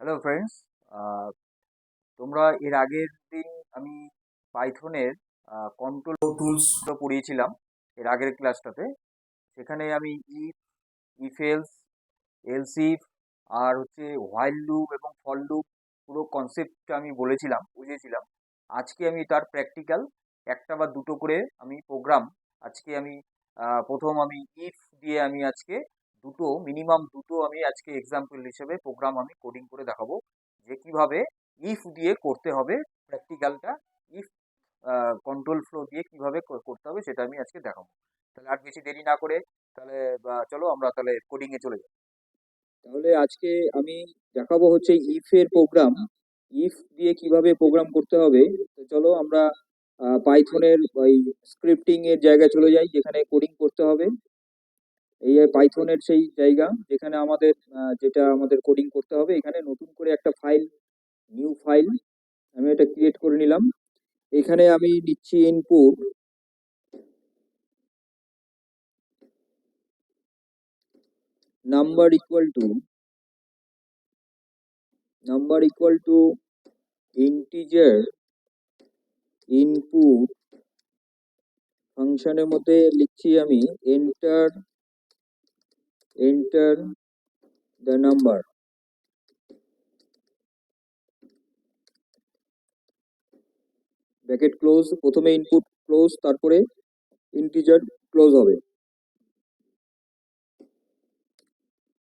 Hello friends. তোমরা এর আগের দিন আমি পাইথনের কন্ট্রোল টুলস পড়িয়েছিলাম এর আগের ক্লাসটাতে। সেখানে আমি if, if else, else if আর হচ্ছে হোয়াইল লুপ এবং ফর লুপ পুরো কনসেপ্টটা আমি বলেছিলাম, বুঝিয়েছিলাম। আজকে আমি তার প্র্যাকটিক্যাল একটা বা দুটো করে আমি প্রোগ্রাম আজকে আমি প্রথম আমি ইফ দিয়ে আমি আজকে মিনিমাম দুটো আমি আজকে এক্সাম্পল হিসেবে প্রোগ্রাম আমি কোডিং করে দেখাবো, যে কিভাবে ইফ দিয়ে করতে হবে প্র্যাকটিক্যালটা। ইফ কন্ট্রোল ফ্লো দিয়ে কিভাবে করতে হবে সেটা আমি আজকে দেখাবো। তাহলে আর বেশি দেরি না করে তাহলে চলো আমরা তাহলে কোডিং এ চলে যাই। তাহলে আজকে আমি দেখাবো হচ্ছে ইফ এর প্রোগ্রাম। ইফ দিয়ে কিভাবে প্রোগ্রাম করতে হবে। তো চলো আমরা পাইথনের ওই স্ক্রিপ্টিং এর জায়গায় চলে যাই, যেখানে কোডিং করতে হবে। এই পাইথনের সেই জায়গা যেখানে আমাদের যেটা আমাদের কোডিং করতে হবে। এখানে নতুন করে একটা ফাইল, নিউ ফাইল আমি এটা ক্রিয়েট করে নিলাম। এখানে আমি নিচ্ছি input number equal to integer input. ফাংশনের মধ্যে লিখছি আমি enter the number. Bracket close, প্রথমে ইনপুট ক্লোজ, তারপরে ইন্টিজার ক্লোজ হবে।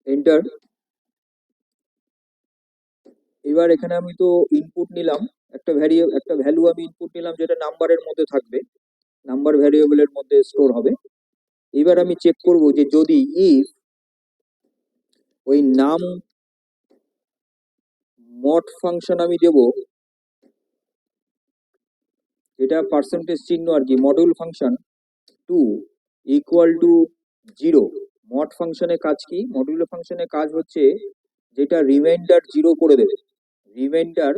এন্টার। এবার এখানে আমি তো ইনপুট নিলাম, একটা ভ্যালু আমি ইনপুট নিলাম যেটা নাম্বারের মধ্যে থাকবে, নাম্বার ভ্যারিয়েবলের মধ্যে স্টোর হবে। এবার আমি চেক করব যে যদি ইফ ওই নাম মড ফাংশন আমি দেব, যেটা পার্সেন্টেজ চিহ্ন আর কি, module function 2 equal to 0। Mod ফাংশনের কাজ কি? মডিউল ফাংশনের কাজ হচ্ছে যেটা রিমাইন্ডার জিরো করে দেবে। রিমাইন্ডার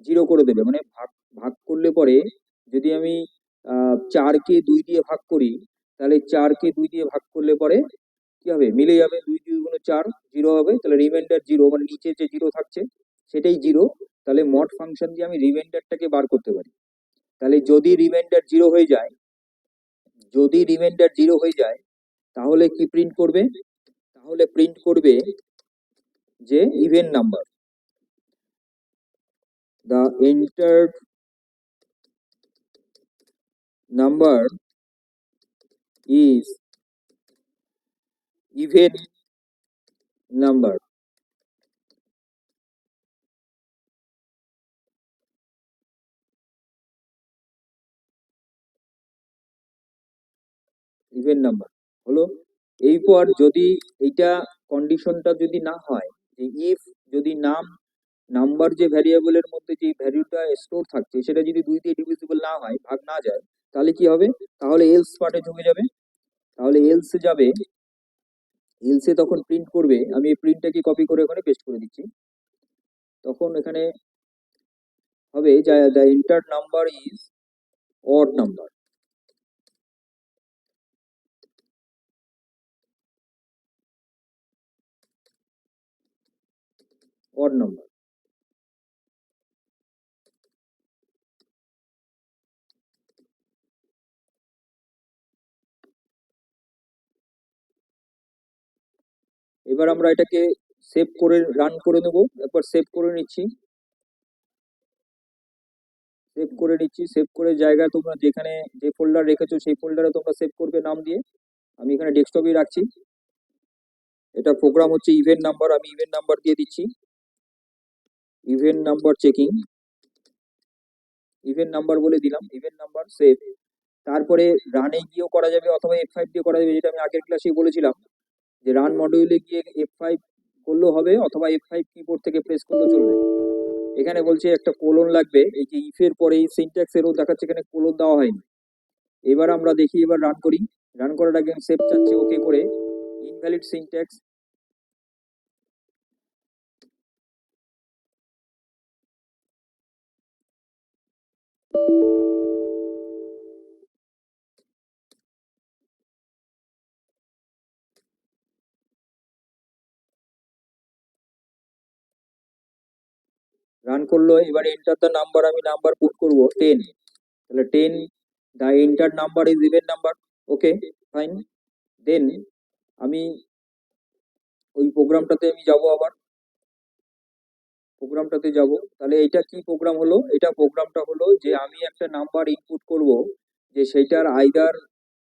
জিরো করে দেবে মানে ভাগ ভাগ করলে পরে যদি আমি 4কে 2 দিয়ে ভাগ করি, তাহলে 4কে 2 দিয়ে ভাগ করলে পরে কি হবে, মিলে যাবে। 2 2 গুণ 4, জিরো হবে। তাহলে রিমাইন্ডার জিরো, মানে নিচে যে জিরো থাকছে সেটাই জিরো। তাহলে মড ফাংশন দিয়ে আমি রিমাইন্ডারটাকে বার করতে পারি। তাহলে যদি রিমাইন্ডার জিরো হয়ে যায় তাহলে কি প্রিন্ট করবে? তাহলে প্রিন্ট করবে যে even number, the entered number is even number. Even number হলো। এরপর যদি এইটা কন্ডিশনটা যদি না হয়, যে ইফ যদি নাম্বার যে ভ্যারিয়েবলের মধ্যে যে ভ্যালুটা স্টোর থাকছে সেটা যদি 2 দিয়ে ডিভিজিবল না হয়, ভাগ না যায়, তাহলে কি হবে? তাহলে এলস পার্টে ঢুকে যাবে। তাহলে এলসে যাবে, এলসে তখন প্রিন্ট করবে। আমি এই প্রিন্টটাকে কপি করে ওখানে পেস্ট করে দিচ্ছি। তখন এখানে হবে the enter number is odd number. Odd number. এবার আমরা এটাকে সেভ করে রান করে নেব। একবার সেভ করে নিচ্ছি। সেভ করে জায়গা তোমরা যেখানে যে ফোল্ডার রেখেছো সেই ফোল্ডারে তোমরা সেভ করবে নাম দিয়ে। আমি এখানে ডেস্কটপে রাখছি। এটা প্রোগ্রাম হচ্ছে ইভেন্ট নাম্বার, আমি ইভেন্ট নাম্বার দিয়ে দিচ্ছি। Event number checking, event number বলে দিলাম। Event number save. তারপরে রানে গিয়েও করা যাবে অথবা F5 দিয়ে করা যাবে, যেটা আমি আগের ক্লাসেই বলেছিলাম যে রান মডিউলে গিয়ে F5 করলেও হবে অথবা F5 কিবোর্ড থেকে প্রেস করলেও চলবে। এখানে বলছে একটা কোলন লাগবে, এই যে ইফের পরে সিনট্যাক্স এরও দেখাচ্ছে এখানে কোলন দেওয়া হয়নি। এবার আমরা দেখি, এবার রান করি। রান করার আগে সেভ চাচ্ছি ওকে করে। Invalid syntax. রান করলো। এবার এন্টার দ্য নাম্বার, আমি নাম্বার পুট করব 10, তাহলে 10 the enter number is even number. Okay, fine. Then আমি ওই প্রোগ্রামটাতে আমি যাব, আবার প্রোগ্রামটাতে যাব। তাহলে এটা কি প্রোগ্রাম হলো? এটা প্রোগ্রামটা হলো যে আমি একটা নাম্বার ইনপুট করব, যে সেটার আইদার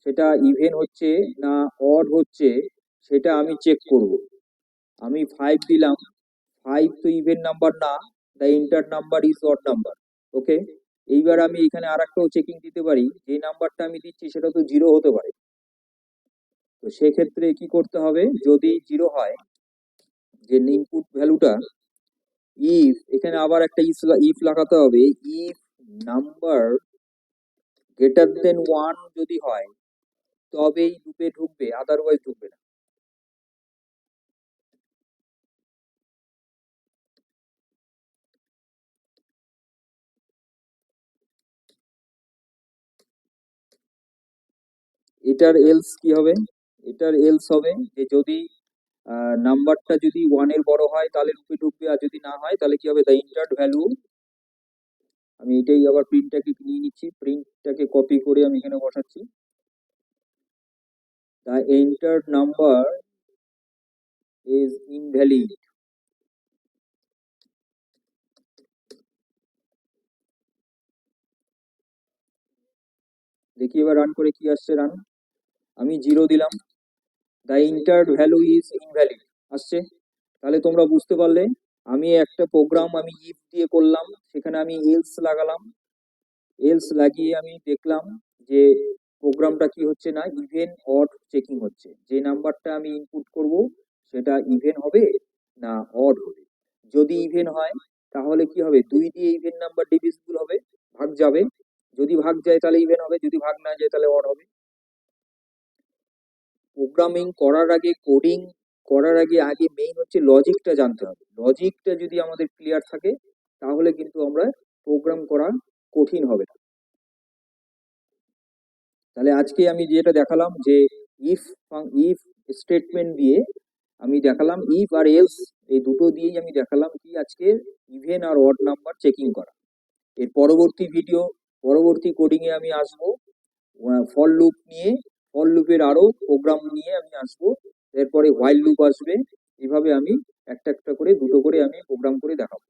সেটা ইভেন হচ্ছে না অড হচ্ছে, সেটা আমি চেক করব। আমি 5 দিলাম, 5 তো ইভেন নাম্বার না, the enter number is odd number. Okay, এইবার আমি এখানে আর একটাও চেকিং দিতে পারি, যে নাম্বারটা আমি দিচ্ছি সেটা তো 0 হতে পারে। তো সেক্ষেত্রে কি করতে হবে, যদি 0 হয়, যে ইনপুট ভ্যালুটা, ইফ, এখানে আবার একটা ইফ লাগাতে হবে, ইফ নাম্বার গ্রেটার দেন 1 যদি হয় তবেই লুপে ঢুকবে, আদারওয়াইজ ঢুকবে না। এটার এলস কি হবে? এটার এলস হবে যে যদি নাম্বারটা যদি 1 এর বড় হয় তাহলে লুপে ঢুকবে, আর যদি না হয় তাহলে কি হবে, দ্য এন্টার্ড ভ্যালু, আমি এটাই আবার প্রিন্টটাকে নিয়ে নিচ্ছি, প্রিন্টটাকে কপি করে আমি এখানে বসাচ্ছি, the entered number is invalid. দেখি এবার রান করে কি আসছে। রান, আমি 0 দিলাম, the entered value is invalid আসছে। তাহলে তোমরা বুঝতে পারলে, আমি একটা প্রোগ্রাম আমি ইফ দিয়ে করলাম, সেখানে আমি এলস লাগালাম, এলস লাগিয়ে আমি দেখলাম যে প্রোগ্রামটা কি হচ্ছে না, ইভেন অড চেকিং হচ্ছে, যে নাম্বারটা আমি ইনপুট করব সেটা ইভেন হবে না অড হবে। যদি ইভেন হয় তাহলে কি হবে, 2 দিয়ে ইভেন নাম্বার ডিভিজিবল হবে, ভাগ যাবে, যদি ভাগ যায় তাহলে ইভেন হবে, যদি ভাগ না যায় তাহলে অড হবে। প্রোগ্রামিং করার আগে, কোডিং করার আগে আগে মেইন হচ্ছে লজিকটা জানতে হবে। লজিকটা যদি আমাদের ক্লিয়ার থাকে তাহলে কিন্তু আমরা প্রোগ্রাম করা কঠিন হবে না। তাহলে আজকে আমি যেটা দেখালাম যে ইফ ইফ স্টেটমেন্ট দিয়ে আমি দেখালাম, ইফ আর এলস এই দুটো দিয়েই আমি দেখালাম কি আজকে ইভেন আর অড নাম্বার চেকিং করা। এর পরবর্তী ভিডিও, পরবর্তী কোডিং এ আমি আসবো ফর লুপ নিয়ে, ফর লুপের আরো প্রোগ্রাম নিয়ে আমি আসবো, এরপরে হোয়াইল লুপ আসবে। এভাবে আমি একটা একটা করে দুটো করে আমি প্রোগ্রাম করে দেখাবো।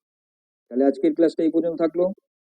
তাহলে আজকের ক্লাসটা এই পর্যন্ত থাকলো।